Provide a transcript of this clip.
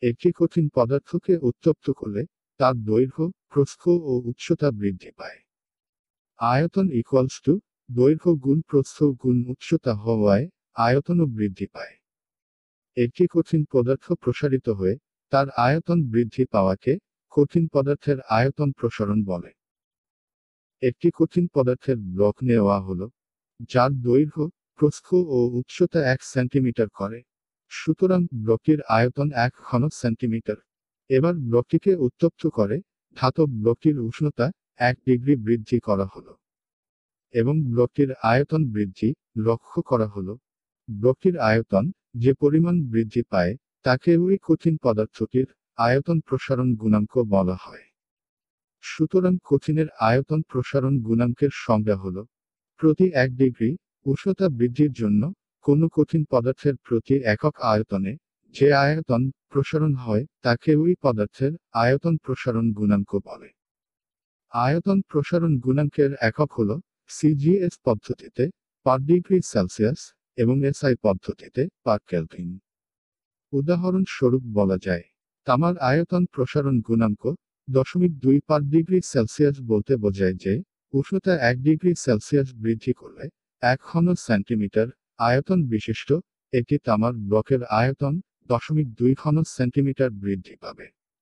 একটি কঠিন পদার্থকে উত্তপ্ত করলে তার দৈর্ঘ্য, প্রস্থ ও উচ্চতা বৃদ্ধি পায়। আয়তন ইকুয়ালস টু দৈর্ঘ্য গুণ প্রস্থ গুণ উচ্চতা হওয়ায় আয়তনও বৃদ্ধি পায়। একটি কঠিন পদার্থ প্রসারিত হয়ে তার আয়তন বৃদ্ধি পাওয়াকে কঠিন পদার্থের আয়তন প্রসারণ বলে। একটি কঠিন পদার্থের ব্লক নেওয়া হলো, যার দৈর্ঘ্য, প্রস্থ ও উচ্চতা 1 সেন্টিমিটার করে। সুতরাং ব্লকটির আয়তন 1 ঘন সেন্টিমিটার। এবার ব্লকটিকে উত্তপ্ত করে ধাতব ব্লকটির উষ্ণতা 1 ডিগ্রি বৃদ্ধি করা হলো এবং ব্লকটির আয়তন বৃদ্ধি লক্ষ্য করা হলো। ব্লকটির আয়তন যে পরিমাণ বৃদ্ধি পায় তাকে ওই কঠিন পদার্থটির আয়তন প্রসারণ গুণাঙ্ক বলা হয়। সুতরাং কঠিনের আয়তন প্রসারণ গুণাঙ্কের সংজ্ঞা হল, প্রতি 1 ডিগ্রি উষ্ণতা বৃদ্ধির জন্য কোনো কঠিন পদার্থের প্রতি একক আয়তনে যে আয়তন প্রসারণ হয় তাকে ওই পদার্থের আয়তন প্রসারণ গুণাঙ্ক বলে। আয়তন প্রসারণ গুণাঙ্কের একক হল সিজিএস পদ্ধতিতে পার ডিগ্রি সেলসিয়াস এবং এসআই পদ্ধতিতে পার কেলভিন। উদাহরণস্বরূপ বলা যায়, তামার আয়তন প্রসারণ গুণাঙ্ক 0.2 পার ডিগ্রি সেলসিয়াস বলতে বোঝায় যে উষ্ণতা 1 ডিগ্রি সেলসিয়াস বৃদ্ধি করলে 1 ঘন সেন্টিমিটার আয়তন বিশিষ্ট একটি তামার ব্লকের আয়তন 0.2 ঘন সেন্টিমিটার বৃদ্ধি পাবে।